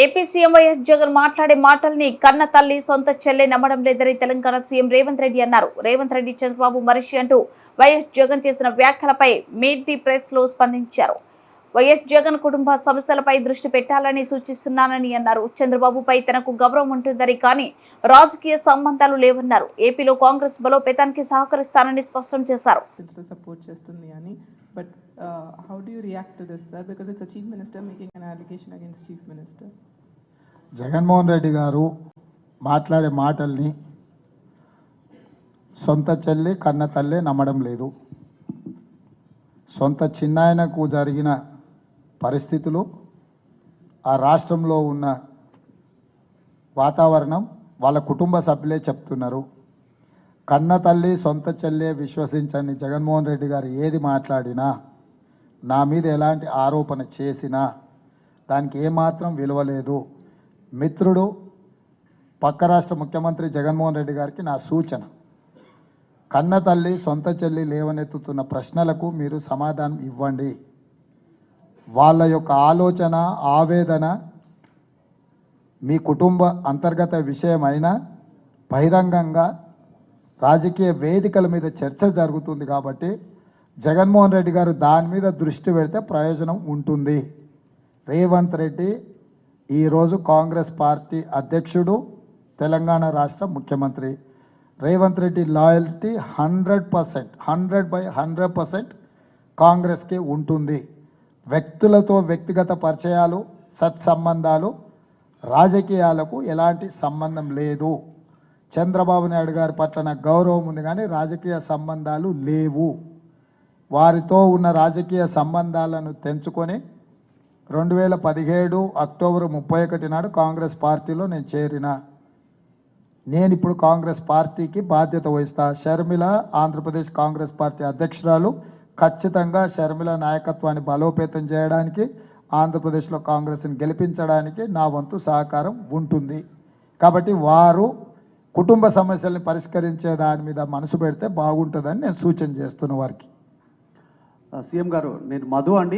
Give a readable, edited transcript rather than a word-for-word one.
AP CM YS Jagan మాట్లాడే మాటల్ని కన్న తల్లి సొంత చెల్లె నమ్మడం లేదని తెలంగాణ సీఎం రేవంత్ రెడ్డి అన్నారు. రేవంత్ రెడ్డి చంద్రబాబు మనిషి అంటూ వైఎస్ జగన్ చేసిన వ్యాఖ్యలపై మీట్ ది ప్రెస్ లో స్పందించారు. వైఎస్ జగన్ కుటుంబ సంస్థలపై దృష్టి పెట్టాలని సూచిస్తున్నానని అన్నారు. చంద్రబాబుపై తనకు గౌరవం ఉంటుందని కానీ రాజకీయ సంబంధాలు లేవన్నారు. ఏపీలో కాంగ్రెస్ బలోపేతానికి సహకరిస్తానని స్పష్టం చేశారు. But how do you react to this, sir? Because it's a chief minister making an allegation against chief minister. Jaganmohan Reddy గారు మాట్లాడే మాటల్ని సొంత చెల్లి కన్న తల్లి నమ్మడం లేదు. సొంత చిన్నాయనకు జరిగిన పరిస్థితులు, ఆ రాష్ట్రంలో ఉన్న వాతావరణం వాళ్ళ కుటుంబ సభ్యులే చెప్తున్నారు. కన్న తల్లి సొంత చెల్లె విశ్వసించండి. జగన్మోహన్ రెడ్డి గారు ఏది మాట్లాడినా, నా మీద ఎలాంటి ఆరోపణ చేసినా దానికి ఏమాత్రం విలువ లేదు. మిత్రుడు పక్క రాష్ట్ర ముఖ్యమంత్రి జగన్మోహన్ రెడ్డి గారికి నా సూచన, కన్న తల్లి సొంత చెల్లి లేవనెత్తుతున్న ప్రశ్నలకు మీరు సమాధానం ఇవ్వండి. వాళ్ళ యొక్క ఆలోచన ఆవేదన మీ కుటుంబ అంతర్గత విషయమైనా బహిరంగంగా రాజకీయ వేదికల మీద చర్చ జరుగుతుంది కాబట్టి జగన్మోహన్ రెడ్డి గారు దాని మీద దృష్టి పెడితే ప్రయోజనం ఉంటుంది. రేవంత్ రెడ్డి ఈరోజు కాంగ్రెస్ పార్టీ అధ్యక్షుడు, తెలంగాణ రాష్ట్ర ముఖ్యమంత్రి. రేవంత్ రెడ్డి లాయల్టీ 100% కాంగ్రెస్కి ఉంటుంది. వ్యక్తులతో వ్యక్తిగత పరిచయాలు, సత్సంబంధాలు, రాజకీయాలకు ఎలాంటి సంబంధం లేదు. చంద్రబాబు నాయుడు గారి పట్ల నాకు గౌరవం ఉంది కానీ రాజకీయ సంబంధాలు లేవు. వారితో ఉన్న రాజకీయ సంబంధాలను తెంచుకొని 2017 అక్టోబర్ 31 నాడు కాంగ్రెస్ పార్టీలో నేను చేరిన. నేను ఇప్పుడు కాంగ్రెస్ పార్టీకి బాధ్యత వహిస్తా. షర్మిల ఆంధ్రప్రదేశ్ కాంగ్రెస్ పార్టీ అధ్యక్షురాలు. ఖచ్చితంగా షర్మిల నాయకత్వాన్ని బలోపేతం చేయడానికి, ఆంధ్రప్రదేశ్లో కాంగ్రెస్ని గెలిపించడానికి నా వంతు సహకారం ఉంటుంది. కాబట్టి వారు కుటుంబ సమస్యల్ని పరిష్కరించే దాని మీద మనసు పెడితే బాగుంటుందని నేను సూచన చేస్తున్న వారికి. సీఎం గారు, నేను మధు అండి.